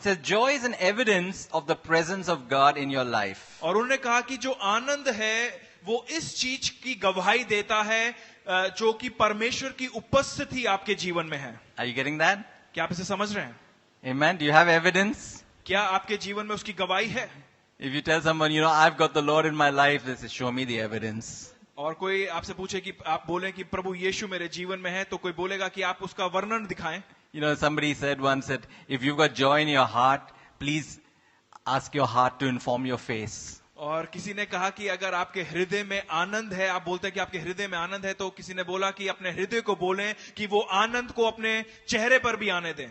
It says joy is an evidence of the presence of God in your life. और उन्होंने कहा कि जो आनंद है वो इस चीज की गवाही देता है जो कि परमेश्वर की उपस्थिति आपके जीवन में है. Are you getting that? क्या आप इसे समझ रहे हैं? Amen. Do you have evidence? क्या आपके जीवन में उसकी गवाही है? If you tell someone, I've got the Lord in my life, they say, show me the evidence. और कोई आपसे पूछे कि आप बोलें कि प्रभु यीशु मेरे जीवन में है, तो कोई बोलेगा कि आप उसका वर्णन दिखाएं. Somebody said once that if you've got joy in your heart, please ask your heart to inform your face. और किसी ने कहा कि अगर आपके हृदय में आनंद है, आप बोलते हैं कि आपके हृदय में आनंद है, तो किसी ने बोला कि अपने हृदय को बोलें कि वो आनंद को अपने चेहरे पर भी आने दें.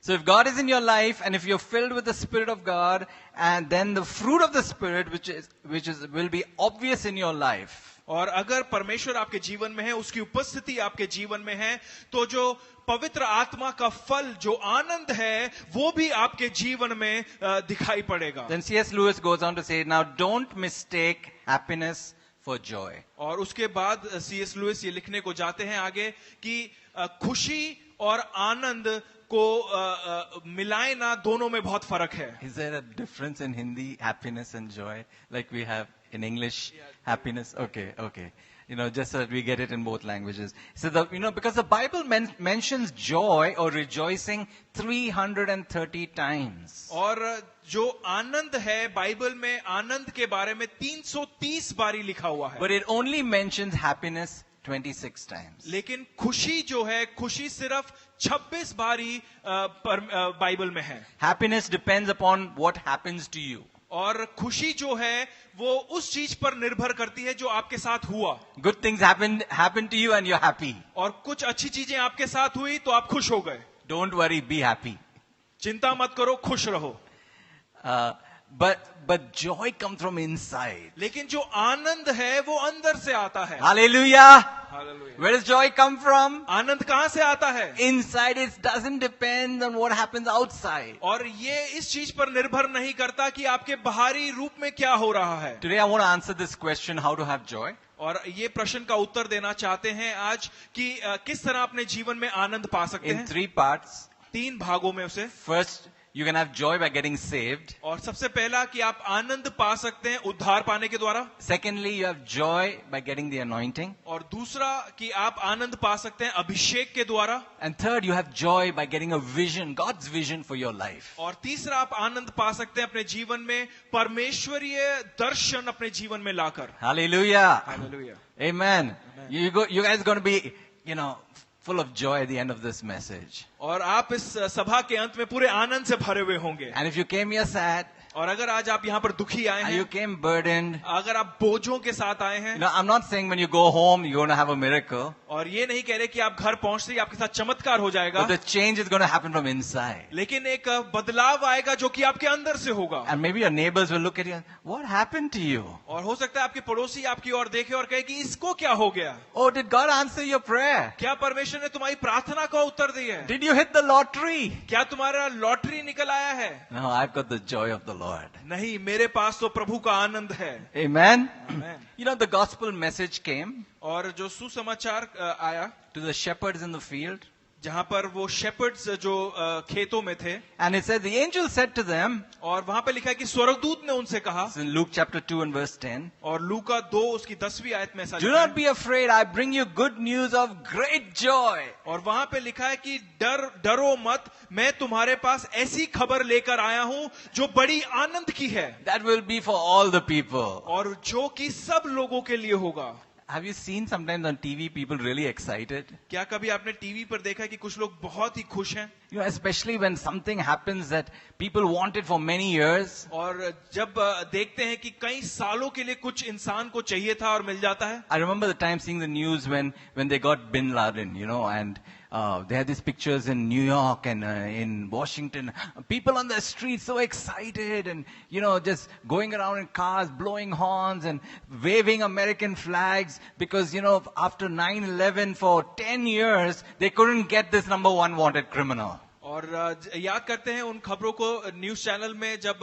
So if God is in your life and if you're filled with the Spirit of God, and then the fruit of the Spirit will be obvious in your life. और अगर परमेश्वर आपके जीवन में है, उसकी उपस्थिति आपके जीवन में है, तो जो पवित्र आत्मा का फल जो आनंद है वो भी आपके जीवन में दिखाई पड़ेगा. Then C.S. Lewis goes on to say, now don't mistake happiness for joy. और उसके बाद C.S. लुइस ये लिखने को जाते हैं आगे कि खुशी और आनंद को मिलाए ना, दोनों में बहुत फर्क है. Is there a difference in Hindi, happiness and joy, like we have in English, happiness? Okay. Just so that we get it in both languages. So because the Bible mentions joy or rejoicing 330 times. और जो आनंद है, Bible में आनंद के बारे में 330 बारी लिखा हुआ है. But it only mentions happiness 26 times. लेकिन खुशी जो है, खुशी सिर्फ 26 बारी बाइबल में है. Happiness depends upon what happens to you. और खुशी जो है वो उस चीज पर निर्भर करती है जो आपके साथ हुआ. Good things happen to you and you're happy. और कुछ अच्छी चीजें आपके साथ हुई तो आप खुश हो गए. Don't worry, be happy. चिंता मत करो, खुश रहो. But joy comes from inside. लेकिन जो आनंद है वो अंदर से आता है. Hallelujah. Hallelujah. Where does joy come from? आनंद कहाँ से आता है? Inside. It doesn't depend on what happens outside. और ये इस चीज पर निर्भर नहीं करता कि आपके बाहरी रूप में क्या हो रहा है. Today I want to answer this question, how to have joy. और ये प्रश्न का उत्तर देना चाहते हैं आज कि किस तरह अपने जीवन में आनंद पा सकते हैं. In 3 parts. 3 भागों में उसे. First, you can have joy by getting saved. और सबसे पहला कि आप आनंद पा सकते हैं उद्धार पाने के द्वारा. Secondly, you have joy by getting the anointing. और दूसरा कि आप आनंद पा सकते हैं अभिषेक के द्वारा. And third, you have joy by getting a vision, God's vision for your life. और तीसरा आप आनंद पा सकते हैं अपने जीवन में परमेश्वरीय दर्शन अपने जीवन में लाकर. Hallelujah. Hallelujah. Amen. You guys are going to be, full of joy at the end of this message. और आप इस सभा के अंत में पूरे आनंद से भरे हुए होंगे. And if you came here sad, और अगर आज आप यहाँ पर दुखी आए and हैं, you came burdened, अगर आप बोझों के साथ आए हैं, I'm not saying when you go home you're going to have a miracle, और ये नहीं कह रहे कि आप घर पहुंचते ही आपके साथ चमत्कार हो जाएगा. but the change is going to happen from inside. लेकिन एक बदलाव आएगा जो कि आपके अंदर से होगा. And maybe your neighbors will look at you and, what happened to you? और हो सकता है आपके पड़ोसी आपकी ओर देखे और कहे कि इसको क्या हो गया. Oh, did God answer your prayer? क्या परमेश्वर ने तुम्हारी प्रार्थना का उत्तर दिया है? Did you hit the lottery? क्या तुम्हारा लॉटरी निकल आया है? No, I've got the joy of the Lord. नहीं, मेरे पास तो प्रभु का आनंद है. Amen. Amen. The gospel message came और जो सुसमाचार आया to the shepherds in the field. जहां पर वो शेपर्ड्स जो खेतों में थे. And it says the angel said to them, और वहां पे लिखा है कि स्वर्गदूत ने उनसे कहा. in Luke chapter 2 and verse 10, और लूका 2 उसकी 10वीं आयत में ऐसा do लिखा not है. be afraid, I bring you good news of great joy. और वहां पे लिखा है कि डरो मत, मैं तुम्हारे पास ऐसी खबर लेकर आया हूं जो बड़ी आनंद की है. That will be for all the people. और जो कि सब लोगों के लिए होगा. Have you seen sometimes on TV people really excited? क्या कभी आपने टीवी पर देखा कि कुछ लोग बहुत ही खुश हैं? Especially when something happens that people wanted for many years. और जब देखते हैं कि कई सालों के लिए कुछ इंसान को चाहिए था और मिल जाता है. I remember the time seeing the news when they got Bin Laden, and they had these pictures in New York and in Washington. People on the street so excited and, just going around in cars, blowing horns and waving American flags because, after 9/11 for 10 years, they couldn't get this number 1 wanted criminal. और याद करते हैं उन खबरों को news channel में जब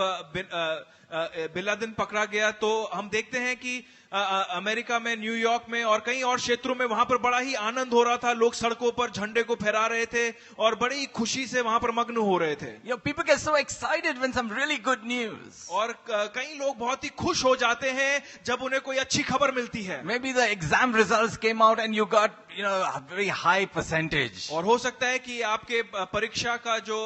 bin Laden पकड़ा गया तो हम देखते हैं कि अमेरिका में, न्यूयॉर्क में और कई और क्षेत्रों में वहां पर बड़ा ही आनंद हो रहा था। लोग सड़कों पर झंडे को फहरा रहे थे और बड़ी खुशी से वहां पर मग्न हो रहे थे। You know, people get so excited when some really good news. और कई लोग बहुत ही खुश हो जाते हैं जब उन्हें कोई अच्छी खबर मिलती है। Maybe the exam results came out and you got, a very high percentage. और हो सकता है कि आपके परीक्षा का जो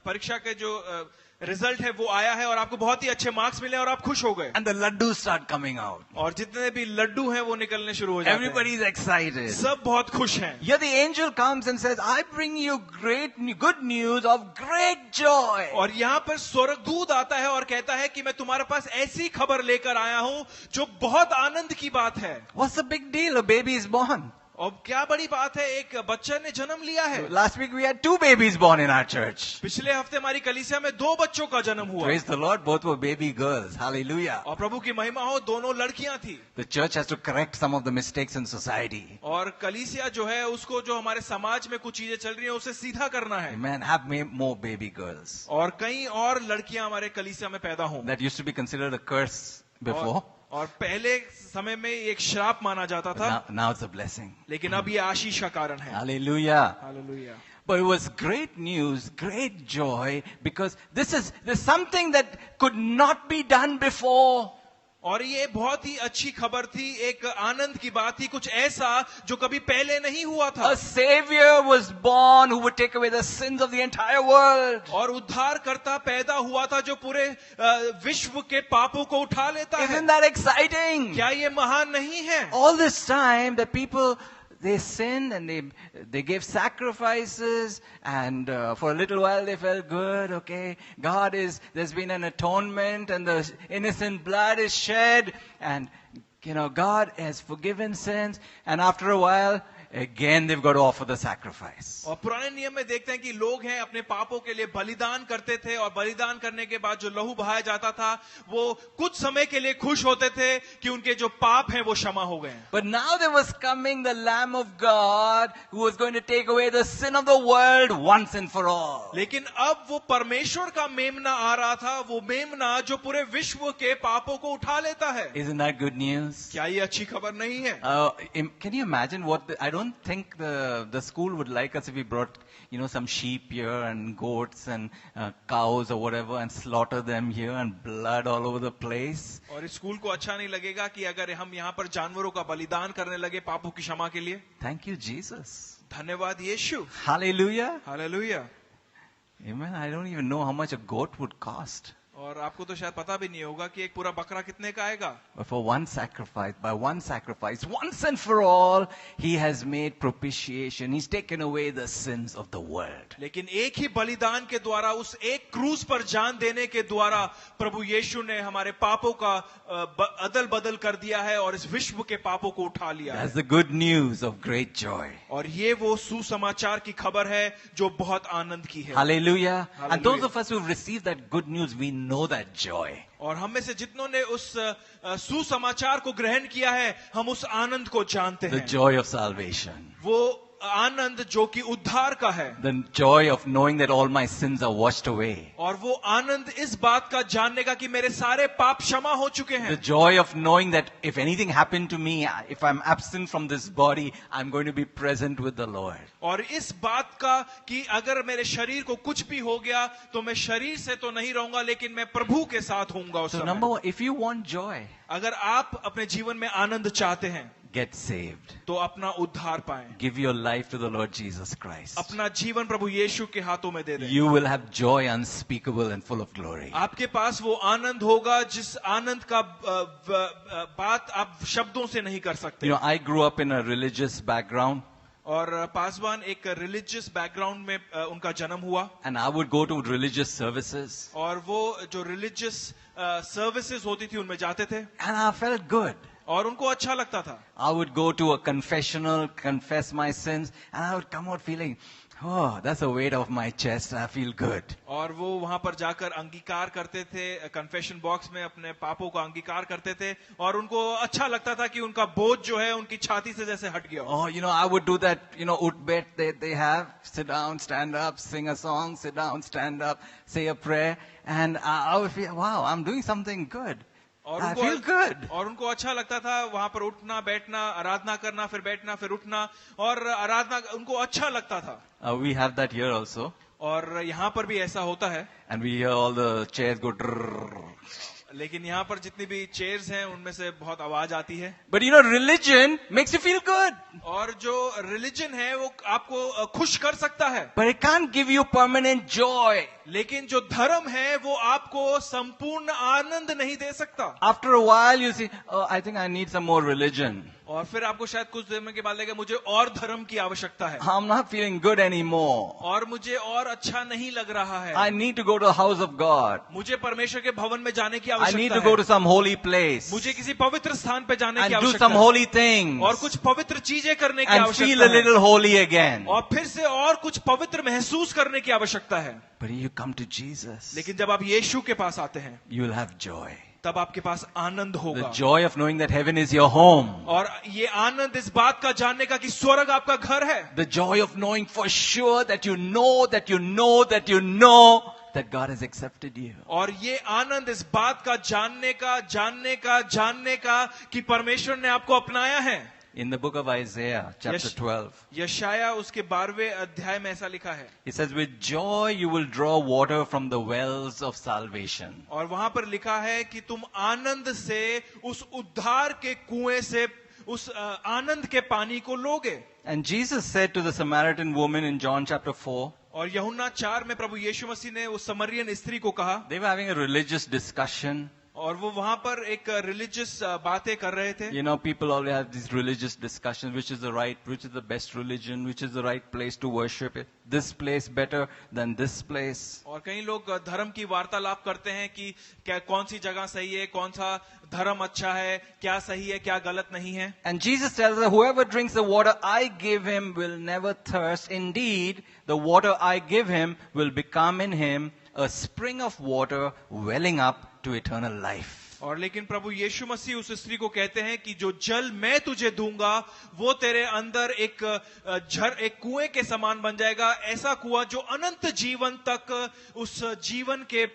परीक्षा के जो रिजल्ट है वो आया है और आपको बहुत ही अच्छे मार्क्स मिले और आप खुश हो गए। And the laddus start coming out. और जितने भी लड्डू हैं वो निकलने शुरू हो जाते हैं। Everybody is excited. सब बहुत खुश हैं। Here the angel comes and says, I bring you good news of great joy. और यहाँ पर स्वर्गदूत आता है और कहता है कि मैं तुम्हारे पास ऐसी खबर लेकर आया हूँ जो बहुत आनंद की बात है। What's the big deal? A baby is born. और क्या बड़ी बात है, एक बच्चा ने जन्म लिया है। Last week we had 2 babies born in our church. पिछले हफ्ते हमारी कलीसिया में 2 बच्चों का जन्म हुआ। Praise the Lord, both were baby girls. Hallelujah. और प्रभु की महिमा हो, दोनों लड़कियां थी। The church has to correct some of the mistakes in society. और कलीसिया जो है उसको, जो हमारे समाज में कुछ चीजें चल रही हैं उसे सीधा करना है। Amen. Have more baby girls. और कई और लड़कियां हमारे कलीसिया में पैदा हों। That used to be considered a curse before. और पहले समय में एक श्राप माना जाता था, Now it's a blessing. लेकिन अब ये आशीष का कारण है। Hallelujah. Hallelujah. But it was great news, great joy, because there's something that could not be done before. और ये बहुत ही अच्छी खबर थी, एक आनंद की बात थी, कुछ ऐसा जो कभी पहले नहीं हुआ था। A savior was born who would take away the sins of the entire world. और उद्धारकर्ता पैदा हुआ था जो पूरे विश्व के पापों को उठा लेता है। Isn't that exciting? क्या ये महान नहीं है? All this time the people, they sinned and they gave sacrifices, and for a little while they felt good. Okay, there's been an atonement and the innocent blood is shed, and God has forgiven sins, and after a while again they've got to offer the sacrifice. और पुराने नियम में देखते हैं कि लोग हैं अपने पापों के लिए बलिदान करते थे, और बलिदान करने के बाद जो लहू बहाया जाता था वो कुछ समय के लिए खुश होते थे कि उनके जो पाप हैं वो क्षमा हो गए। But now there was coming the Lamb of God who was going to take away the sin of the world once and for all. लेकिन अब वो परमेश्वर का मेमना आ रहा था, वो मेमना जो पूरे विश्व के पापों को उठा लेता है। Isn't that good news? क्या ये अच्छी खबर नहीं है? Can you imagine I don't think the school would like us if we brought some sheep here and goats and cows or whatever and slaughter them here and blood all over the place. और school को अच्छा नहीं लगेगा कि अगर हम यहाँ पर जानवरों का बलिदान करने लगे पापों की क्षमा के लिए। Thank you, Jesus. धन्यवाद यीशु। Hallelujah. Hallelujah. Amen. I don't even know how much a goat would cost. और आपको तो शायद पता भी नहीं होगा कि एक पूरा बकरा कितने का आएगा। But by one sacrifice, once and for all, He has made propitiation. He's taken away the sins of the world. लेकिन एक ही बलिदान के द्वारा, उस एक क्रूस पर जान देने के द्वारा प्रभु यीशु ने हमारे पापों का अदल बदल कर दिया है और इस विश्व के पापों को उठा लिया है। That's the good news of great joy. और ये वो सुसमाचार की खबर है जो बहुत आनंद की है। Hallelujah. Hallelujah. And those of us who've received that good news, we know that joy. और हम में से जितनों ने उस सुसमाचार को ग्रहण किया है, हम उस आनंद को जानते The हैं। joy of salvation. वो आनंद जो कि उद्धार का है। The joy of knowing that all my sins are washed away. और वो आनंद इस बात का जानने का कि मेरे सारे पाप क्षमा हो चुके हैं। The joy of knowing that if anything happened to me, if I'm absent from this body, I'm going to be present with the Lord. और इस बात का कि अगर मेरे शरीर को कुछ भी हो गया तो मैं शरीर से तो नहीं रहूंगा, लेकिन मैं प्रभु के साथ होऊंगा उस So समय। number one, if you want joy, अगर आप अपने जीवन में आनंद चाहते हैं get saved. तो अपना उद्धार पाएं, Give your life to the Lord Jesus Christ. अपना जीवन प्रभु यीशु के हाथों में दे दें। You will have joy unspeakable and full of glory. आपके पास वो आनंद होगा जिस आनंद का बात आप शब्दों से नहीं कर सकते। I grew up in a religious background. और पासवान एक रिलीजियस बैकग्राउंड में उनका जन्म हुआ। And I would go to religious services. और वो जो रिलीजियस सर्विसेज होती थी उनमें जाते थे। And I felt good. और उनको अच्छा लगता था। I would go to a confessional, confess my sins, and I would come out feeling, Oh, that's a weight off my chest. I feel good. और वो वहां पर जाकर अंगीकार करते थे, कन्फेशन बॉक्स में अपने पापों का अंगीकार करते थे, और उनको अच्छा लगता था कि उनका बोझ जो है उनकी छाती से जैसे हट गया। Oh, I would do that, utbet they have. Sit down, stand up, sing a song, sit down, stand up, say a prayer. And I would feel, wow, I'm doing something good. और I feel good. और उनको अच्छा लगता था वहां पर उठना बैठना, आराधना करना, फिर बैठना, फिर उठना, और आराधना उनको अच्छा लगता था। We have that here also. और यहाँ पर भी ऐसा होता है। And we hear all the chairs go drrrr. लेकिन यहाँ पर जितनी भी चेयर्स हैं उनमें से बहुत आवाज आती है। But religion makes you feel good. और जो रिलीजन है वो आपको खुश कर सकता है, But it can't give you permanent joy. लेकिन जो धर्म है वो आपको संपूर्ण आनंद नहीं दे सकता। After a while you see, oh, I think I need some more religion. और फिर आपको शायद कुछ देर के बाद लगेगा मुझे और धर्म की आवश्यकता है, I'm not feeling good anymore. और मुझे और अच्छा नहीं लग रहा है, I need to go to the house of God. मुझे परमेश्वर के भवन में जाने की I need आवश्यकता to go to है, some holy place मुझे किसी पवित्र स्थान पे जाने की and do आवश्यकता some है, holy things और कुछ पवित्र चीजें करने की and आवश्यकता feel a है, little holy again. और फिर से और कुछ पवित्र महसूस करने की आवश्यकता है। But you come to Jesus, लेकिन जब आप यीशु के पास आते हैं you will have joy. तब आपके पास आनंद The होगा, joy of knowing that heaven is your home. और ये आनंद इस बात का जानने का कि स्वर्ग आपका घर है, The joy of knowing for sure that you know that you know that you know that God has accepted you. और ये आनंद इस बात का जानने का कि परमेश्वर ने आपको अपनाया है। In the book of Isaiah, chapter 12, यशाया उसके 12वें अध्याय में ऐसा लिखा है, it says, with joy you will draw water from the wells of salvation. और वहां पर लिखा है कि तुम आनंद से उस उद्धार के कुएं से उस आनंद के पानी को लोगे। And Jesus said to the Samaritan woman in John chapter 4, और यूहन्ना 4 में प्रभु यीशु मसीह ने उस समरियन स्त्री को कहा, they were having a religious discussion. और वो वहां पर एक रिलीजियस बातें कर रहे थे। People always have these religious discussions, which is the best religion, which is the right place to worship it. This place better than this place. और कई लोग धर्म की वार्तालाप करते हैं कि क्या कौन सी जगह सही है, कौन सा धर्म अच्छा है, क्या सही है, क्या गलत नहीं है। And Jesus tells us, whoever drinks the water I give him will never thirst. Indeed, the water I give him will become in him a spring of water welling up to eternal life. और लेकिन प्रभु यीशु मसीह उस स्त्री को कहते हैं कि जो जल मैं तुझे दूंगा वो तेरे अंदर एक कुएं के समान बन जाएगा, ऐसा कुआं जो अनंत जीवन तक उस जीवन के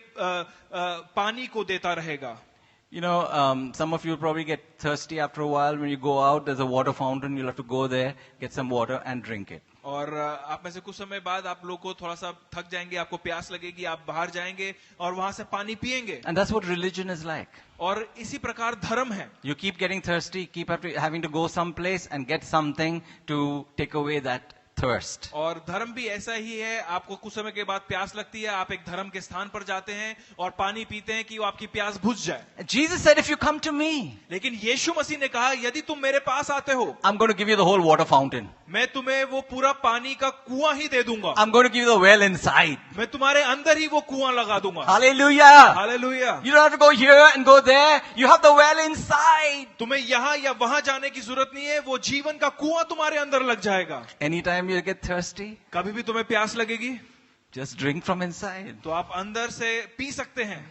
पानी को देता रहेगा। Some of you will probably get thirsty after a while. When you go out, there's a water fountain. You'll have to go there, get some water and drink it. और आप में से कुछ समय बाद आप लोग को थोड़ा सा थक जाएंगे, आपको प्यास लगेगी, आप बाहर जाएंगे और वहां से पानी पिएंगे। And that's what religion is like. और इसी प्रकार धर्म है। You keep getting thirsty, keep having to go someplace and get something to take away that thirst. और धर्म भी ऐसा ही है, आपको कुछ समय के बाद प्यास लगती है, आप एक धर्म के स्थान पर जाते हैं और पानी पीते हैं कि वो आपकी प्यास बुझ जाए। Jesus said, if you come to me, लेकिन यीशु मसीह ने कहा, यदि तुम मेरे पास आते हो, I'm going to give you the whole water fountain. मैं तुम्हें वो पूरा पानी का कुआं ही दे दूंगा। I'm going to give you the well inside. मैं तुम्हारे अंदर ही वो कुआं लगा दूंगा। Hallelujah. Hallelujah. You don't have to go here and go there. You have the well inside. तुम्हें यहाँ या वहां जाने की जरूरत नहीं है, वो जीवन का कुआं तुम्हारे अंदर लग जाएगा। Anytime you get thirsty, कभी भी तुम्हें प्यास लगेगी, just drink from inside. तो आप अंदर से पी सकते हैं,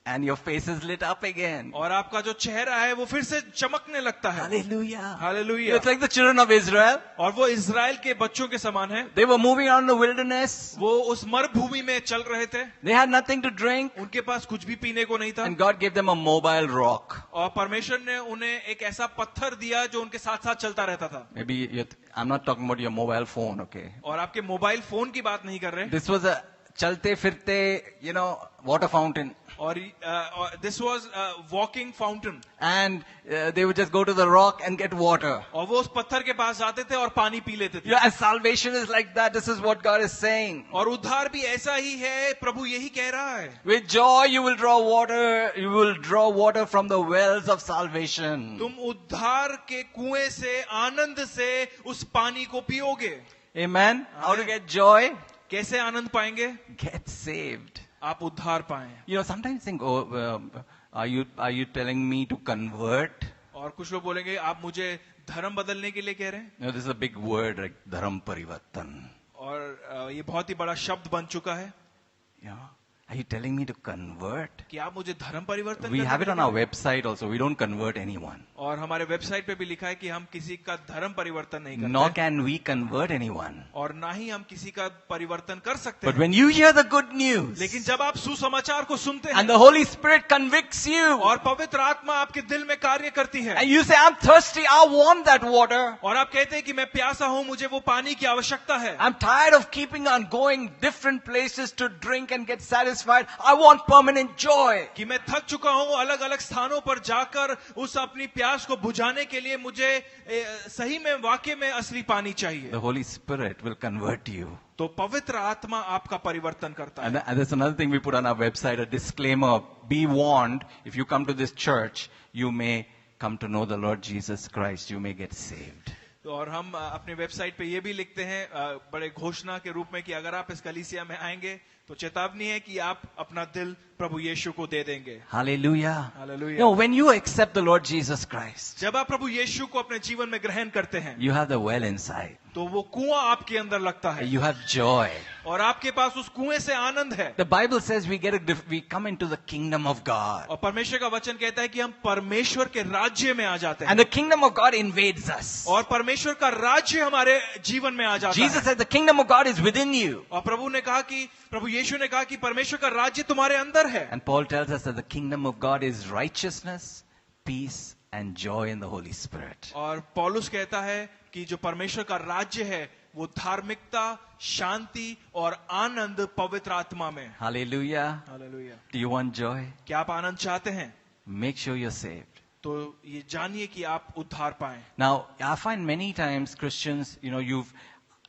And your face is lit up again. और आपका जो चेहरा है वो फिर से चमकने लगता है। Hallelujah. Hallelujah. It's like the children of Israel. और वो इजराइल के बच्चों के समान है। They were moving around the wilderness. वो उस मरुभूमि में चल रहे थे, They had nothing to drink. उनके पास कुछ भी पीने को नहीं था, And God gave them a mobile rock. और परमेश्वर ने उन्हें एक ऐसा पत्थर दिया जो उनके साथ साथ चलता रहता था। Maybe I'm not talking about your mobile phone, okay? और आपके मोबाइल फोन की बात नहीं कर रहे। This was a chalte firte, water fountain. और this was walking fountain. And they would just go to the rock and get water. और वो उस पत्थर के पास जाते थे और पानी पी लेते थे। And salvation is like that. This is what God is saying. और उद्धार भी ऐसा ही है, प्रभु यही कह रहा है। With joy you will draw water. You will draw water from the wells of salvation. तुम उद्धार के कुएं से, आनंद से उस पानी को पियोगे। Amen. How to get joy? कैसे आनंद पाएंगे? Get saved. आप उद्धार पाएं। Sometimes think, are you telling me to convert? और कुछ लोग बोलेंगे आप मुझे धर्म बदलने के लिए कह रहे हैं। This is a big word, like dharam parivartan. और ये बहुत ही बड़ा शब्द बन चुका है। You know, are you telling me to convert? कि आप मुझे धर्म परिवर्तन We करने have it के on लिए our website also. We don't convert anyone. और हमारे वेबसाइट पे भी लिखा है कि हम किसी का धर्म परिवर्तन नहीं करते Nor can we convert anyone. और ना ही हम किसी का परिवर्तन कर सकते But हैं। when you hear the good news लेकिन जब आप सुसमाचार को सुनते हैं and the Holy Spirit convicts you और पवित्र आत्मा आपके दिल में कार्य करती है and you say, I'm thirsty, I want that water. और आप कहते हैं कि मैं प्यासा हूं, मुझे वो पानी की आवश्यकता है, I'm tired of keeping on going different places to drink and get satisfied. I want permanent joy. कि मैं थक चुका हूं अलग अलग स्थानों पर जाकर उस अपनी प्यास को बुझाने के लिए मुझे सही में वाकई में असली पानी चाहिए। The Holy Spirit will convert you. तो पवित्र आत्मा आपका परिवर्तन करता है। And that's another thing we put on our website, a disclaimer. Be warned, if you come to this church, you may come to know the Lord Jesus Christ. You may get saved. तो और हम अपने website पे ये भी लिखते हैं बड़े घोषणा के रूप में कि अगर आप इस कलीसिया में आएंगे तो चेतावनी है कि आप अपना दिल प्रभु यीशु को दे देंगे। Hallelujah. Hallelujah. You know, when you accept the Lord Jesus Christ, जब आप प्रभु यीशु को अपने जीवन में ग्रहण करते हैं you have the well inside. तो वो कुआं आपके अंदर लगता है You have joy. और आपके पास उस कुएं से आनंद है। The Bible says we come into the kingdom of God. और परमेश्वर का वचन कहता है कि हम परमेश्वर के राज्य में आ जाते हैं And the kingdom of God invades us. और परमेश्वर का राज्य हमारे जीवन में आ जाता Jesus है। said the kingdom of God is within you. और प्रभु यीशु ने कहा कि परमेश्वर का राज्य तुम्हारे अंदर है। And Paul tells us that the kingdom of God is righteousness, peace and joy in the Holy Spirit. और पौलुस कहता है कि जो परमेश्वर का राज्य है वो धार्मिकता, शांति और आनंद पवित्र आत्मा में। Hallelujah. Hallelujah. Do you want joy? क्या आप आनंद चाहते हैं? Make sure you're saved. तो ये जानिए कि आप उद्धार पाएं। Now, I find many times Christians, you've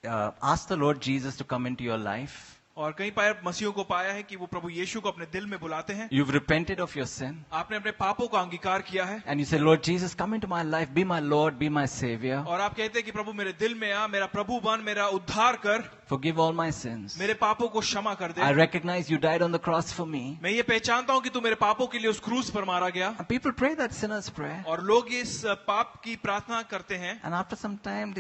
asked the Lord Jesus to come into your life. और कई बार मसीहों को पाया है कि वो प्रभु यीशु को अपने दिल में बुलाते हैं। You've repented of your sin. आपने अपने पापों का अंगीकार किया है And you say, Lord Jesus, come into my life, be my Lord, be my Savior. और आप कहते हैं कि प्रभु मेरे दिल में आ, मेरा प्रभु बन, मेरा उद्धार कर, Forgive all my sins. मेरे पापों को क्षमा कर दे। I recognize you died on the cross for me. मैं ये पहचानता हूँ कि तू मेरे पापों के लिए उस क्रूस पर मारा गया। And people pray that sinner's prayer. और लोग इस पाप की प्रार्थना करते हैं And after some time,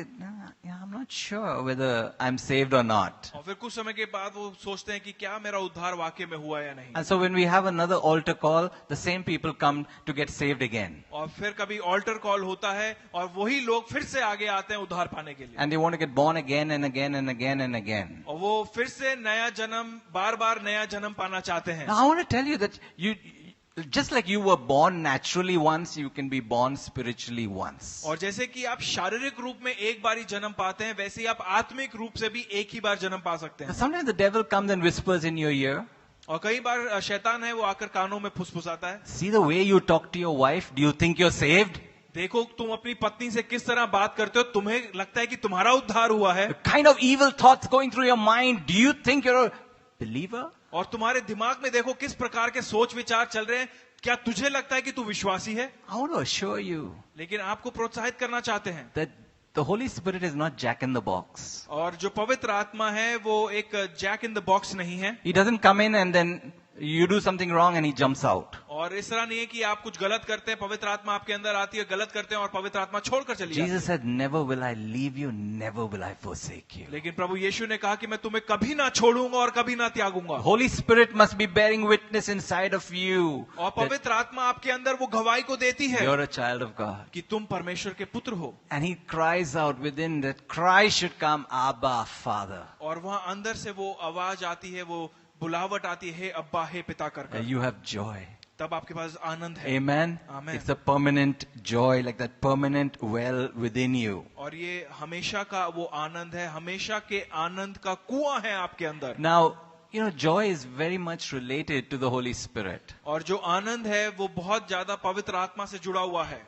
I'm not sure whether I'm saved or not. और फिर कुछ समय के बाद वो सोचते हैं कि क्या मेरा उद्धार वाकई में हुआ या नहीं। And so when we have another altar call, the same people come to get saved again. और फिर कभी ऑल्टर कॉल होता है और वही लोग फिर से आगे आते हैं उद्धार पाने के लिए। And they want to get born again and again and again and again. और वो फिर से नया जन्म, बार बार नया जन्म पाना चाहते हैं। Now I want to tell you that just like you were born naturally once, you can be born spiritually once. और जैसे कि आप शारीरिक रूप में एक बार ही जन्म पाते हैं, वैसे ही आप आत्मिक रूप से भी एक ही बार जन्म पा सकते हैं। Sometimes the devil comes and whispers in your ear. और कई बार शैतान है वो आकर कानों में फुसफुसाता है। See the way you talk to your wife. Do you think you're saved? देखो तुम अपनी पत्नी से किस तरह बात करते हो, तुम्हें लगता है कि तुम्हारा उद्धार हुआ है। The kind of evil thoughts going through your mind. Do you think you're a believer? और तुम्हारे दिमाग में देखो किस प्रकार के सोच विचार चल रहे हैं, क्या तुझे लगता है कि तू विश्वासी है? I want to assure you लेकिन आपको प्रोत्साहित करना चाहते हैं that the Holy Spirit is not Jack in the box. और जो पवित्र आत्मा है वो एक जैक इन द बॉक्स नहीं है। He doesn't come in and then you do something wrong and he jumps out. और इस तरह नहीं है कि आप कुछ गलत करते हैं, पवित्र आत्मा आपके अंदर आती है, गलत करते हैं और पवित्र आत्मा छोड़कर चली जाती है। Jesus said, never will I leave you, never will I forsake you. लेकिन प्रभु यीशु ने कहा कि मैं तुम्हें कभी ना छोड़ूंगा और कभी ना त्यागूंगा। Holy Spirit must be bearing witness inside of you और that पवित्र आत्मा आपके अंदर वो गवाही को देती है you're a child of God. कि तुम परमेश्वर के पुत्र हो। And he cries out within that cry should come, Abba, Father. और वहां अंदर से वो आवाज आती है, वो बुलावट आती है, अब्बा हे पिता कर। You have joy. तब आपके पास आनंद है। Amen. Amen. It's a permanent joy, like that permanent well within you. और ये हमेशा का वो आनंद है, हमेशा के आनंद का कुआं है आपके अंदर। Now, joy is very much related to the Holy Spirit. और जो आनंद है वो बहुत ज्यादा पवित्र आत्मा से जुड़ा हुआ है।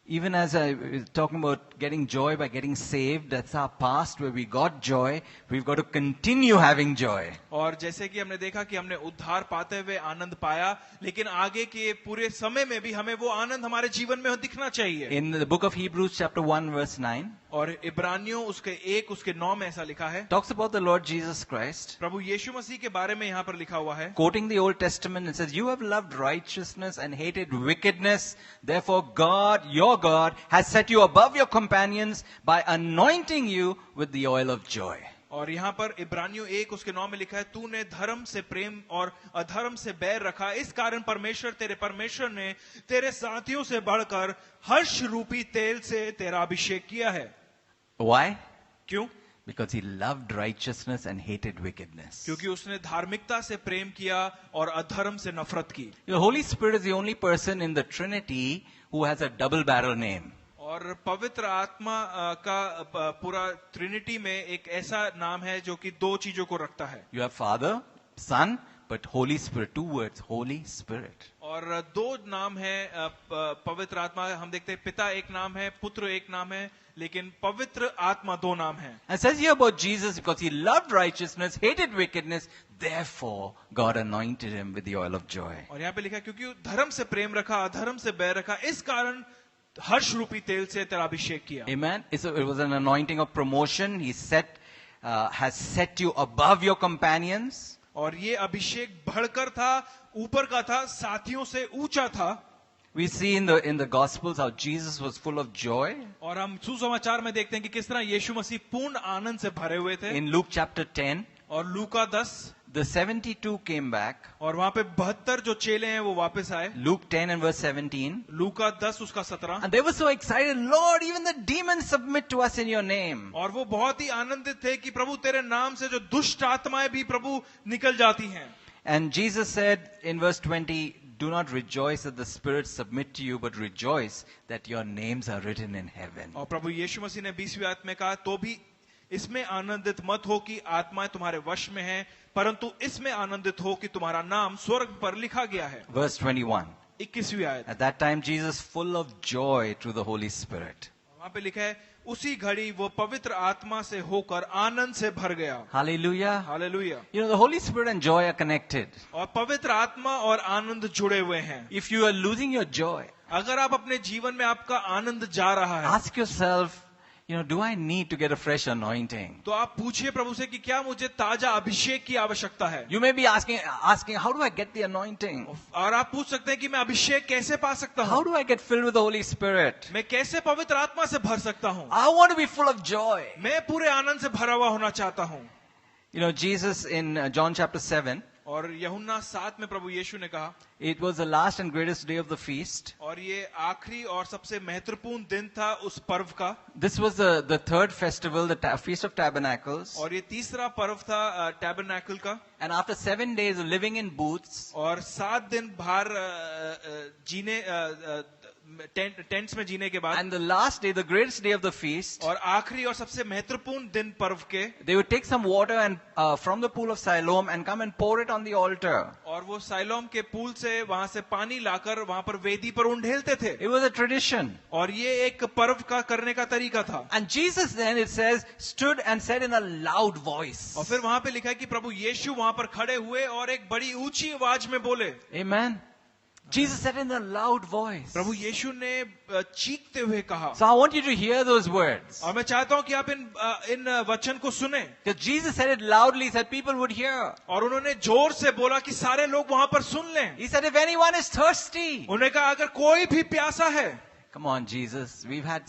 Even as I was talking about getting joy by getting saved, that's our past where we got joy. We've got to continue having joy. और जैसे कि हमने देखा कि हमने उद्धार पाते हुए आनंद पाया, लेकिन आगे के पूरे समय में भी हमें वो आनंद हमारे जीवन में दिखना चाहिए। In the book of Hebrews chapter 1 verse 9, और इब्रानियों उसके 1 उसके 9 में ऐसा लिखा है, talks about the Lord Jesus Christ. प्रभु यीशु मसीह के बारे में यहाँ पर लिखा हुआ है, Quoting the Old Testament, it says, you have loved righteousness and hated wickedness. Therefore God, your God, has set you above your companions by anointing you with the oil of joy. और यहाँ पर इब्रानियों 1 उसके 9 में लिखा है, तूने धर्म से प्रेम और अधर्म से बैर रखा, इस कारण तेरे परमेश्वर ने तेरे साथियों से बढ़कर हर्ष रूपी तेल से तेरा अभिषेक किया है। Why? क्यों? Because he loved righteousness and hated wickedness. क्योंकि उसने धार्मिकता से प्रेम किया और अधर्म से नफरत की। The Holy Spirit is the only person in the Trinity who has a double barrel name. और पवित्र आत्मा का पूरा ट्रिनिटी में एक ऐसा नाम है जो कि दो चीजों को रखता है। You have Father, Son, but Holy Spirit. 2 words, Holy Spirit. और दो नाम है पवित्र आत्मा। हम देखते हैं पिता एक नाम है, पुत्र एक नाम है, लेकिन पवित्र आत्मा दो नाम है। And it says here about Jesus, because he loved righteousness, hated wickedness, therefore God anointed him with the oil of joy. और यहाँ पे लिखा है क्योंकि धर्म से प्रेम रखा, अधर्म से बैर रखा, इस कारण हर्ष रूपी तेल से तेरा अभिषेक किया। Amen. It was an anointing of promotion. He has set you above your companions. और ये अभिषेक बढ़कर था, ऊपर का था, साथियों से ऊंचा था। We see in the Gospels how Jesus was full of joy. और हम सुसमाचार में देखते हैं कि किस तरह यीशु मसीह पूर्ण आनंद से भरे हुए थे। In Luke chapter 10, और लूका 10, the 72 came back. और वहां पे 72 जो चेले हैं वो वापस आए। Luke 10 and verse 17. लूका 10 उसका 17। And they were so excited, Lord, even the demons submit to us in your name. और वो बहुत ही आनंदित थे कि प्रभु तेरे नाम से जो दुष्ट आत्माएं भी प्रभु निकल जाती हैं। And Jesus said in verse 20, do not rejoice that the spirits submit to you, but rejoice that your names are written in heaven. और प्रभु यीशु मसीह ने 20वीं आयत में कहा, तो भी इसमें आनंदित मत हो कि आत्माएं तुम्हारे वश में हैं, परंतु इसमें आनंदित हो कि तुम्हारा नाम स्वर्ग पर लिखा गया है। Verse 21. 21वीं आयत। At that time, Jesus, full of joy through the Holy Spirit. वहां पे लिखा है, उसी घड़ी वो पवित्र आत्मा से होकर आनंद से भर गया। Hallelujah. Hallelujah. You know, the Holy Spirit and joy are connected. और पवित्र आत्मा और आनंद जुड़े हुए हैं। If you are losing your joy, अगर आप अपने जीवन में आपका आनंद जा रहा है, ask yourself, you know, do I need to get a fresh anointing? तो आप पूछिए प्रभु से कि क्या मुझे ताजा अभिषेक की आवश्यकता है। You may be asking, how do I get the anointing? और आप पूछ सकते हैं कि मैं अभिषेक कैसे पा सकता How हूँ, do I get filled with the Holy Spirit? मैं कैसे पवित्र आत्मा से भर सकता हूँ, I want to be full of joy. मैं पूरे आनंद से भरा हुआ होना चाहता हूँ। You know, Jesus in John chapter 7, और यूहन्ना 7 में प्रभु यीशु ने कहा, it was the last and greatest day of the feast. और ये आखिरी और सबसे महत्वपूर्ण दिन था उस पर्व का। This was the third festival, the Feast of Tabernacles. और ये तीसरा पर्व था टैबरनैकल का। And after 7 days of living in booths, और 7 दिन बाहर जीने टेंट्स में जीने के बाद, and the last day, the greatest day of the feast, और आखिरी और सबसे महत्वपूर्ण दिन पर्व के, they would take some water and from the pool of Siloam and come and pour it on the altar. और वो साइलोम के पूल से वहां से पानी लाकर वहां पर वेदी पर उंडेलते थे। It was a tradition. और ये एक पर्व का करने का तरीका था। And Jesus then, it says, stood and said in a loud voice. और फिर वहां पे लिखा है कि प्रभु यीशु वहां पर खड़े हुए और एक बड़ी ऊंची आवाज में बोले। Amen. Jesus said in a loud voice. प्रभु यीशु ने चीखते हुए कहा। So I want you to hear those words. और मैं चाहता हूं कि आप इन वचन को सुने। Because Jesus said it loudly so that people would hear. और उन्होंने जोर से बोला कि सारे लोग वहां पर सुन लें। He said, if anyone is thirsty. उन्होंने कहा अगर कोई भी प्यासा है। Come on, Jesus. We've had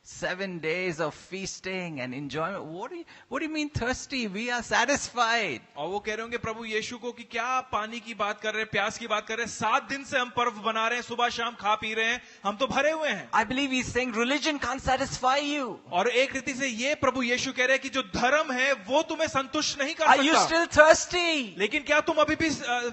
7 days of feasting and enjoyment. What do you mean thirsty? We are satisfied. और वो कह रहे होंगे प्रभु यीशु को कि क्या पानी की बात कर रहे हैं, प्यास की बात कर रहे हैं। 7 दिन से हम पर्व बना रहे हैं, सुबह शाम खा पी रहे हैं, हम तो भरे हुए हैं। I believe he's saying religion can't satisfy you. और एक रीति से ये प्रभु यीशु कह रहे हैं कि जो धर्म है वो तुम्हें संतुष्ट नहीं कर Are you सकता। still thirsty? लेकिन क्या तुम अभी भी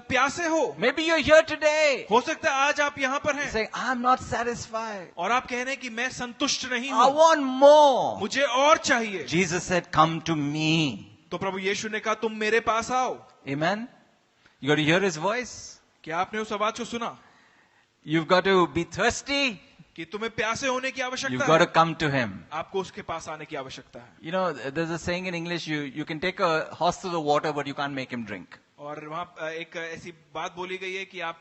प्यासे हो? Maybe you're here today. हो सकता है आज आप यहाँ पर हैं Saying, I'm not satisfied. और आप कह रहे हैं कि मैं संतुष्ट नहीं I हूँ, want more. मुझे और चाहिए। Jesus said, come to me. तो प्रभु यीशु ने कहा तुम मेरे पास आओ। Amen. You got to hear his voice. क्या आपने उस आवाज को सुना? You've got to be thirsty. कि तुम्हें प्यासे होने की You've आवश्यकता got to है, come to him. आपको उसके पास आने की आवश्यकता है। You know, there's a saying in English, you can take a horse to the water, but you can't make him drink. और वहाँ एक ऐसी बात बोली गई है कि आप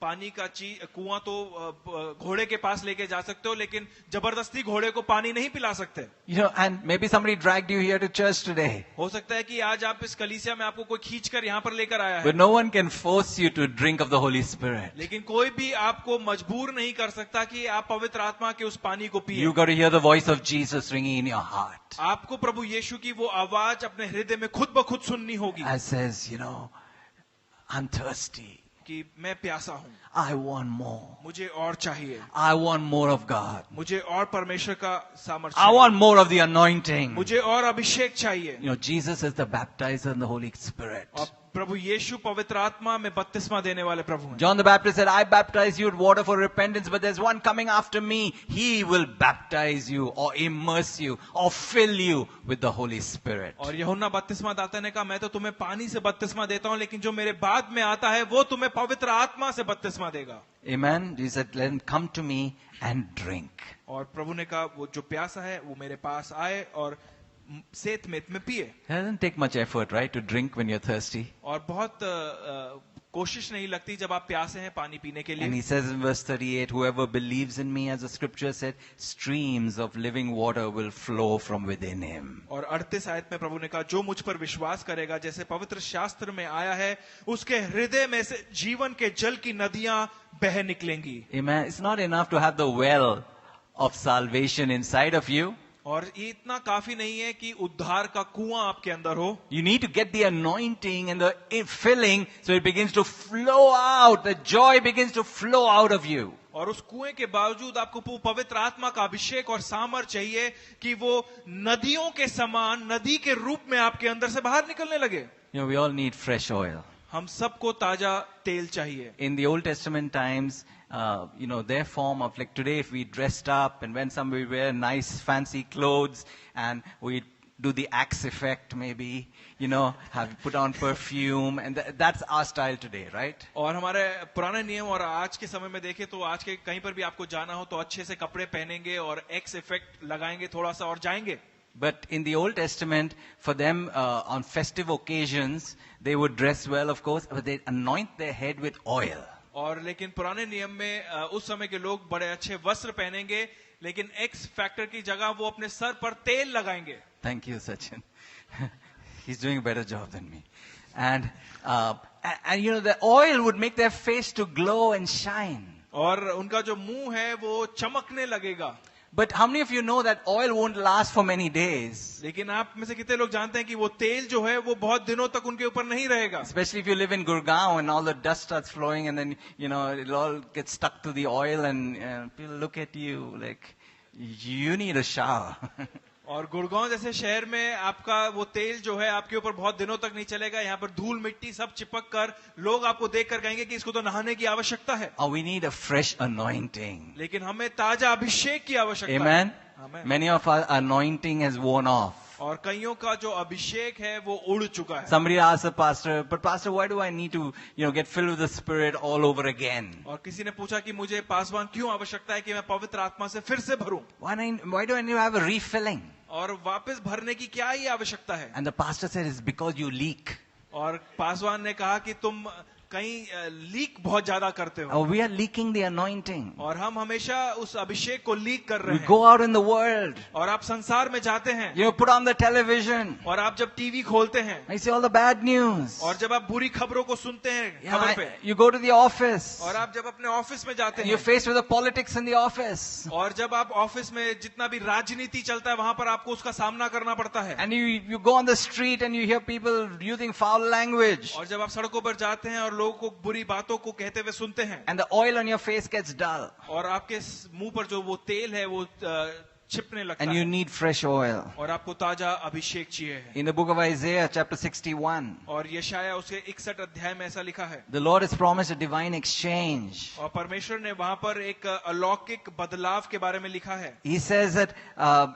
पानी का कुआं तो घोड़े के पास लेके जा सकते हो, लेकिन जबरदस्ती घोड़े को पानी नहीं पिला सकते। You know, and maybe somebody dragged you here to church today. हो सकता है कि आज आप इस कलीसिया में आपको कोई खींचकर यहाँ पर लेकर आया है, But no one can force you to drink of the Holy Spirit. लेकिन कोई भी आपको मजबूर नहीं कर सकता कि आप पवित्र आत्मा के उस पानी को पिए। You got to hear the voice of Jesus ringing in your heart. आपको प्रभु यीशु की वो आवाज अपने हृदय में खुद ब खुद सुननी होगी That says, you know, I'm thirsty. कि मैं प्यासा हूँ, I want more. मुझे और चाहिए, I want more of God. मुझे और परमेश्वर का सामर्थ्य I चाहिए, want more of the anointing. मुझे और अभिषेक चाहिए। You know, Jesus is the baptizer in the Holy Spirit. और प्रभु यीशु पवित्र आत्मा में बपतिस्मा देने वाले प्रभु हैं। John the Baptist said, I baptize you with water for repentance, but there's one coming after me. He will baptize you or immerse you or fill you with the Holy Spirit. और यूहन्ना बपतिस्मा दाता ने कहा, मैं तो तुम्हें पानी से बपतिस्मा देता हूं, लेकिन जो मेरे बाद में आता है वो तुम्हें पवित्र आत्मा से बपतिस्मा देगा। Amen. Jesus said, let him come to me and drink. और प्रभु ने कहा, वो जो प्यासा है वो मेरे पास आए और सेत में पिए। It doesn't take much effort, right, to drink when you're thirsty. और बहुत कोशिश नहीं लगती जब आप प्यासे हैं पानी पीने के And लिए। he says in verse 38, whoever believes in me, as the scripture said, streams of living water will flow from within him. और 38 आयत में प्रभु ने कहा, जो मुझ पर विश्वास करेगा, जैसे पवित्र शास्त्र में आया है, उसके हृदय में से जीवन के जल की नदियां बह निकलेंगी। Amen. It's not enough to have the well of salvation inside of you. और ये इतना काफी नहीं है कि उद्धार का कुआं आपके अंदर हो। You need to get the anointing and the filling so it begins to flow out. The joy begins to flow out of you. और उस कुएं के बावजूद आपको पवित्र आत्मा का अभिषेक और सामर्थ चाहिए कि वो नदियों के समान, नदी के रूप में आपके अंदर से बाहर निकलने लगे। You know, we all need fresh oil. हम सबको ताजा तेल चाहिए। In the Old Testament times, you know, their form of like today, if we dressed up and when somebody wear nice fancy clothes and we do the axe effect maybe, you know, have put on perfume and that's our style today, right? और हमारे पुराने नियम और आज के समय में देखें तो आज के कहीं पर भी आपको जाना हो तो अच्छे से कपड़े पहनेंगे और एक्स इफेक्ट लगाएंगे थोड़ा सा और जाएंगे। But in the Old Testament, for them, on festive occasions, they would dress well, of course, but they anoint their head with oil. और लेकिन पुराने नियम में उस समय के लोग बड़े अच्छे वस्त्र पहनेंगे, लेकिन एक्स फैक्टर की जगह वो अपने सर पर तेल लगाएंगे। Thank you, Sachin. He's doing a better job than me. And you know, the oil would make their face to glow and shine. और उनका जो मुंह है वो चमकने लगेगा। But how many of you know that oil won't last for many days? लेकिन आप में से कितने लोग जानते हैं कि वो तेल जो है वो बहुत दिनों तक उनके ऊपर नहीं रहेगा। Especially if you live in Gurgaon and all the dust starts flowing and then, you know, it'll all get stuck to the oil and people look at you like, you need a shower. और गुड़गांव जैसे शहर में आपका वो तेल जो है आपके ऊपर बहुत दिनों तक नहीं चलेगा। यहाँ पर धूल मिट्टी सब चिपक कर लोग आपको देख कर कहेंगे कि इसको तो नहाने की आवश्यकता है। Oh, we need a fresh anointing. लेकिन हमें ताजा अभिषेक की आवश्यकता है। Amen? Amen. Many of our anointing has worn off. और कईयों का जो अभिषेक है वो उड़ चुका है। Somebody asked the pastor, but pastor, why do I need to, you know, get filled with the Spirit all over again? और किसी ने पूछा कि मुझे पासवान क्यों आवश्यकता है कि मैं पवित्र आत्मा से फिर से भरूं? Why do I need to have a refilling? और वापस भरने की क्या ही आवश्यकता है? And the pastor said, it's because you leak. और पासवान ने कहा कि तुम कहीं लीक बहुत ज्यादा करते हो। Oh, we are leaking the anointing. और हम हमेशा उस अभिषेक को लीक कर रहे We हैं। go out in the world. और आप संसार में जाते हैं You put on the television. और आप जब टीवी खोलते हैं I see all the bad news. और जब आप बुरी खबरों को सुनते हैं Yeah, खबर पे, you go to the office. और आप जब अपने ऑफिस में जाते You're हैं faced with the politics in the office. और जब आप ऑफिस में जितना भी राजनीति चलता है वहां पर आपको उसका सामना करना पड़ता है। And you go on the street and you hear people using foul language. और जब आप सड़कों पर जाते हैं और लोगों को बुरी बातों को कहते हुए सुनते हैं And the oil on your face gets dull. और आपके मुंह पर जो वो तेल है वो छिपने लगता And you है need fresh oil. और आपको ताजा अभिषेक चाहिए। In the book of Isaiah, chapter 61, और यशायाह उसके 61 अध्याय में ऐसा लिखा है the Lord has promised a divine exchange. और परमेश्वर ने वहां पर एक अलौकिक बदलाव के बारे में लिखा है। He says that,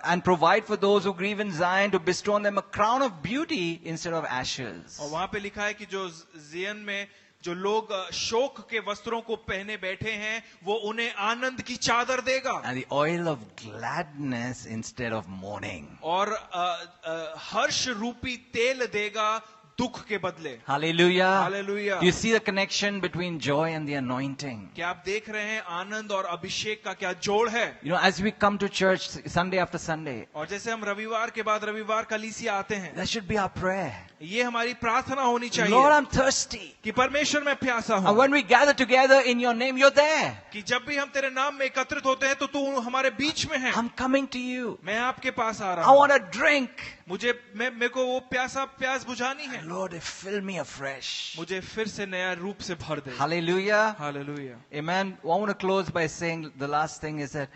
and provide for those who grieve in Zion to bestow on them a crown of beauty instead of ashes. और वहां पे लिखा है कि जो जियन में जो लोग शोक के वस्त्रों को पहने बैठे हैं वो उन्हें आनंद की चादर देगा And the oil of gladness instead of mourning. और हर्ष रूपी तेल देगा दुख के बदले। Hallelujah. Hallelujah. Do you see the connection between joy and the anointing? क्या आप देख रहे हैं आनंद और अभिषेक का क्या जोड़ है? You know, as we come to church Sunday after Sunday, और जैसे हम रविवार के बाद रविवार कलीसिया आते हैं, that should be our prayer. ये हमारी प्रार्थना होनी चाहिए Lord, I'm thirsty. कि परमेश्वर मैं प्यासा And हूँ, when we gather together in your name, you're there. कि जब भी हम तेरे नाम में एकत्रित होते हैं तो तू हमारे बीच में है। I'm coming to you. मैं आपके पास आ रहा I हूँ, want to drink. मेरे को वो प्यास बुझानी है, Lord, fill me afresh. मुझे फिर से नया रूप से भर दे। Hallelujah. Hallelujah. Amen. I want to close by saying the last thing is that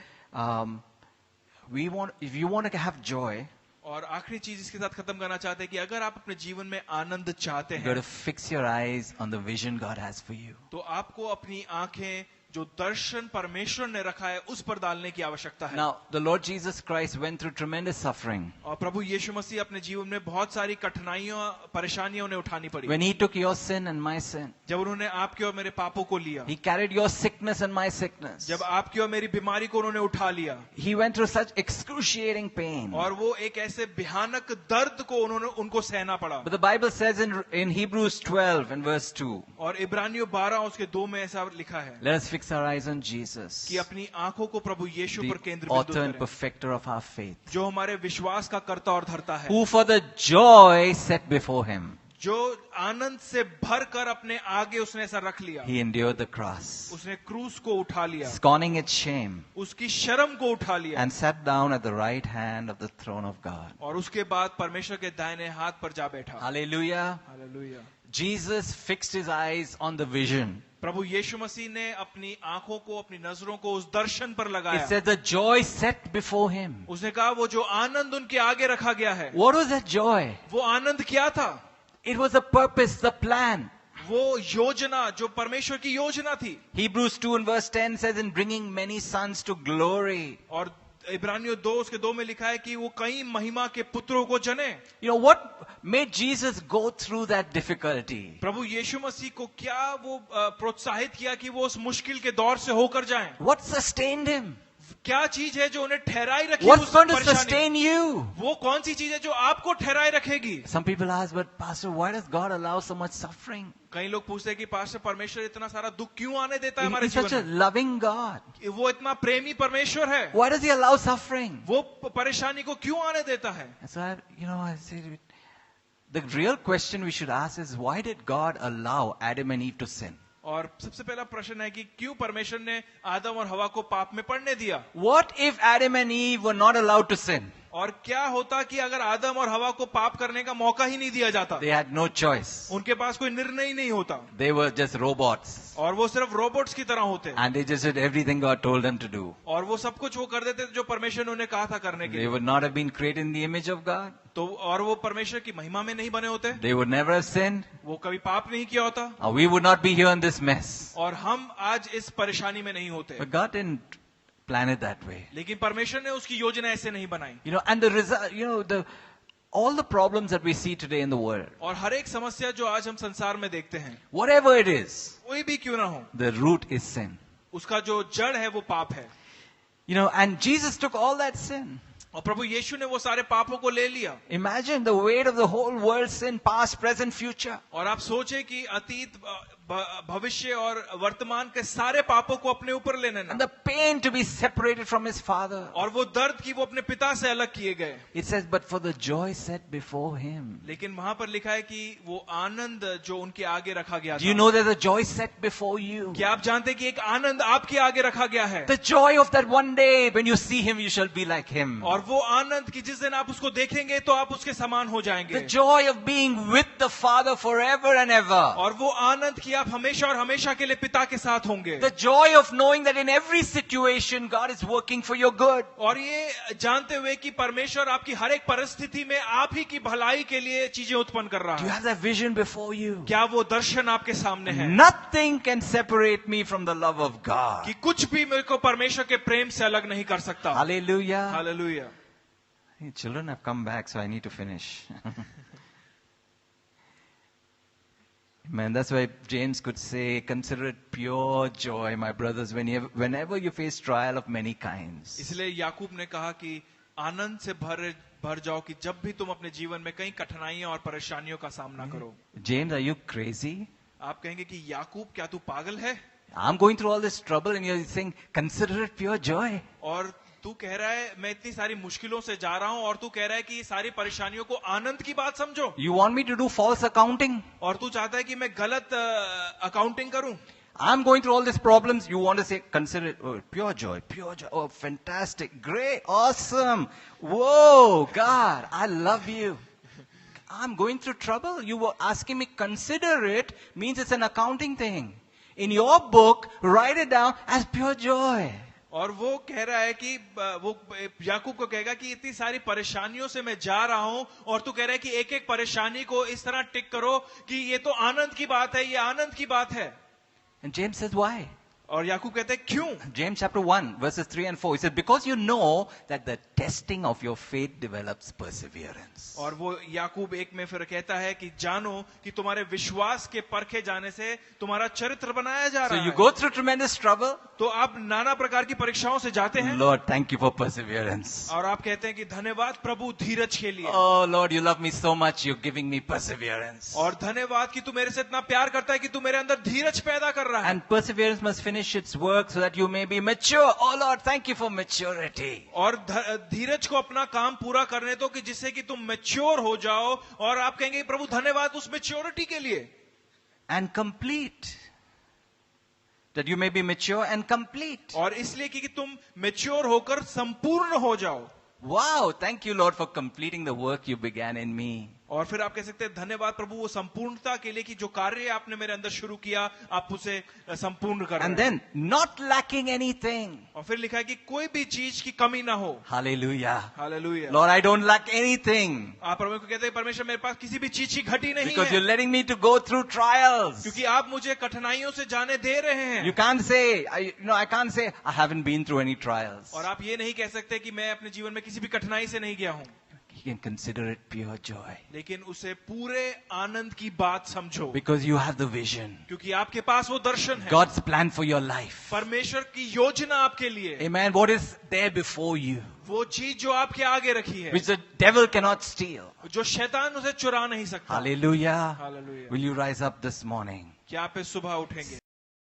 if you want to have joy, और आखिरी चीज इसके साथ खत्म करना चाहते हैं कि अगर आप अपने जीवन में आनंद चाहते you got हैं to fix your eyes on the vision God has for you. तो आपको अपनी आंखें जो दर्शन परमेश्वर ने रखा है उस पर डालने की आवश्यकता है। Now, the Lord Jesus Christ went through tremendous suffering. और प्रभु यीशु मसीह अपने जीवन में बहुत सारी कठिनाइयों परेशानियों उन्हें उठानी पड़ी। When He took your sin and my sin, जब उन्होंने आपके और मेरे पापों को लिया, He carried your sickness and my sickness. जब आपकी और मेरी बीमारी को उन्होंने उठा लिया, He went through such excruciating pain. और वो एक ऐसे भयानक दर्द को उनको सहना पड़ा। But the Bible says in Hebrews 12 and verse 2, और इब्रानियों 12 उसके 2 में ऐसा लिखा है let us fix our eyes on Jesus, कि अपनी आंखों को प्रभु यीशु पर the केंद्रित author and करें, perfecter of our faith, जो हमारे विश्वास का कर्ता और धर्ता है, who for the joy set before Him, जो आनंद से भर कर अपने आगे उसने ऐसा रख लिया, He endured the cross, उसने क्रूस को उठा लिया, scorning its shame, उसकी शर्म को उठा लिया, and sat down at the right hand of the throne of God. और उसके बाद परमेश्वर के दाहिने हाथ पर जा बैठा। Hallelujah. Hallelujah. Jesus fixed His eyes on the vision. प्रभु यीशु मसीह ने अपनी आंखों को, अपनी नजरों को उस दर्शन पर It लगाया। said the joy set before Him. उसने कहा वो जो आनंद उनके आगे रखा गया है, What was that joy? वो आनंद क्या था? It was the purpose, the plan. वो योजना जो परमेश्वर की योजना थी। Hebrews 2 and verse 10 says, in bringing many sons to glory. और इब्रानियों 2 उसके 2 में लिखा है कि वो कई महिमा के पुत्रों को जने। You know, what made Jesus go through that difficulty? प्रभु यीशु मसीह को क्या वो प्रोत्साहित किया कि वो उस मुश्किल के दौर से होकर जाएं? What sustained Him? क्या चीज है जो उन्हें ठहराई रखी? What's उस going to परेशानी? sustain you? वो कौन सी चीज है जो आपको ठहराए रखेगी? Some people ask, but Pastor, why does God allow so much suffering? कई लोग पूछते हैं कि पास्टर परमेश्वर इतना सारा दुख क्यों आने देता है हमारे He's such a जीवन में? loving God. वो इतना प्रेमी परमेश्वर है, Why does He allow suffering? वो परेशानी को क्यों आने देता है? And so I say, the real question we should ask is, why did God allow Adam and Eve to sin? और सबसे पहला प्रश्न है कि क्यों परमेश्वर ने आदम और हवा को पाप में पड़ने दिया? What if Adam and Eve were not allowed to sin? और क्या होता कि अगर आदम और हवा को पाप करने का मौका ही नहीं दिया जाता? They had no choice. उनके पास कोई निर्णय ही नहीं होता, They were just robots. और वो सिर्फ रोबोट्स की तरह होते, And they just did everything God told them to do. और वो सब कुछ वो कर देते जो परमेश्वर ने उन्हें कहा था करने के They लिए। would not have been created in the image of God. तो और वो परमेश्वर की महिमा में नहीं बने होते, They would never have sinned. वो कभी पाप नहीं किया होता, Or we would not be here in this mess. और हम आज इस परेशानी में नहीं होते। But God didn't plan it that way. लेकिन परमेश्वर ने उसकी योजना ऐसे नहीं बनाई। You know, and the result, all the problems that we see today in the world, और हर एक समस्या जो आज हम संसार में देखते हैं, whatever it is, कोई भी क्यों ना हो, the root is sin. उसका जो जड़ है वो पाप है। You know, and Jesus took all that sin. और प्रभु यीशु ने वो सारे पापों को ले लिया। Imagine the weight of the whole world's sin, past, present, future. और आप सोचे कि अतीत, भविष्य और वर्तमान के सारे पापों को अपने ऊपर ले लेना, And the pain to be separated from his father. और वो दर्द की वो अपने पिता से अलग किए गए। It says, but for the joy set before him. लेकिन वहां पर लिखा है कि वो आनंद जो उनके आगे रखा गया Do you था। know there's a joy set before you? क्या आप जानते हैं कि एक आनंद आपके आगे रखा गया है? The joy of that one day when you see him, you shall be like him. और वो आनंद कि जिस दिन आप उसको देखेंगे तो आप उसके समान हो जाएंगे। The joy of being with the Father forever and ever. और वो आनंद कि आप हमेशा और हमेशा के लिए पिता के साथ होंगे। The joy of knowing that in every situation God is working for your good. और ये जानते हुए कि परमेश्वर आपकी हर एक परिस्थिति में आप ही की भलाई के लिए चीजें उत्पन्न कर रहा Do you है। have that vision before you? क्या वो दर्शन आपके सामने है? Nothing can separate me from the love of God. कि कुछ भी मेरे को परमेश्वर के प्रेम से अलग नहीं कर सकता। Hallelujah. Hallelujah. Hey, children have come back, so I need to finish. Man, that's why James could say, consider it pure joy, my brothers, whenever you face trial of many kinds. इसलिए याकूब ने कहा कि आनंद से भरे भर जाओ कि जब भी तुम अपने जीवन में कई कठिनाइयों और परेशानियों का सामना करो। James, are you crazy? आप कहेंगे कि याकूब क्या तू पागल है? I'm going through all this trouble and you're saying, consider it pure joy. और तू कह रहा है मैं इतनी सारी मुश्किलों से जा रहा हूं और तू कह रहा है कि ये सारी परेशानियों को आनंद की बात समझो। You want me to do false accounting? और तू चाहता है कि मैं गलत अकाउंटिंग करूं। I'm going through all these problems. You want to say, consider it pure joy, pure joy. Oh, fantastic, great, awesome. Whoa, God, I love you. I'm going through trouble. You were asking me, consider it, means it's an accounting thing. In your book, write it down as pure joy. और वो कह रहा है कि वो याकूब को कहेगा कि इतनी सारी परेशानियों से मैं जा रहा हूं और तू कह रहा है कि एक एक परेशानी को इस तरह टिक करो कि ये तो आनंद की बात है, ये आनंद की बात है। And James says, why? और याकूब कहते हैं क्यों? James chapter 1, verses 3 and 4. He said, because you know that the testing of your faith develops perseverance. और वो याकूब 1 में फिर कहता है कि जानो कि तुम्हारे विश्वास के परखे जाने से तुम्हारा चरित्र बनाया जा So रहा you है। go through tremendous trouble. तो आप नाना प्रकार की परीक्षाओं से जाते हैं Lord, thank you for perseverance. और आप कहते हैं कि धन्यवाद प्रभु धीरज के लिए। Oh Lord, you love me so much, you're giving me perseverance. और धन्यवाद कि तू मेरे से इतना प्यार करता है कि तू मेरे अंदर धीरज पैदा कर रहा है। And perseverance must finish its work so that you may be mature. Oh Lord, thank you for maturity. और धीरज को अपना काम पूरा करने दो कि जिससे कि तुम मैच्योर हो जाओ। और आप कहेंगे प्रभु धन्यवाद उस मैच्योरिटी के लिए। And complete. That you may be mature and complete. और इसलिए कि तुम मैच्योर होकर संपूर्ण हो जाओ। Wow, thank you Lord for completing the work you began in me. और फिर आप कह सकते हैं धन्यवाद प्रभु वो संपूर्णता के लिए कि जो कार्य आपने मेरे अंदर शुरू किया आप उसे संपूर्ण कर रहे And हैं। then, not lacking anything. और फिर लिखा है कि कोई भी चीज की कमी ना हो। Hallelujah. Hallelujah. Lord, I don't lack anything. आप परमेश्वर को कहते हैं परमेश्वर मेरे पास किसी भी चीज की घटी नहीं Because you're है, letting me to go through trials. क्योंकि आप मुझे कठिनाइयों से जाने दे रहे हैं। You can't say, I can't say, I haven't been through any trials. और आप ये नहीं कह सकते कि मैं अपने जीवन में किसी भी कठिनाई से नहीं गया हूं, You can consider it pure joy. लेकिन उसे पूरे आनंद की बात समझो, Because you have the vision. क्योंकि आपके पास वो दर्शन है। God's plan for your life. परमेश्वर की योजना आपके लिए, Amen. What is there before you? वो चीज जो आपके आगे रखी है, Which the devil cannot steal. जो शैतान उसे चुरा नहीं सकता। Hallelujah. Hallelujah. Will you rise up this morning? क्या आप इस सुबह उठेंगे?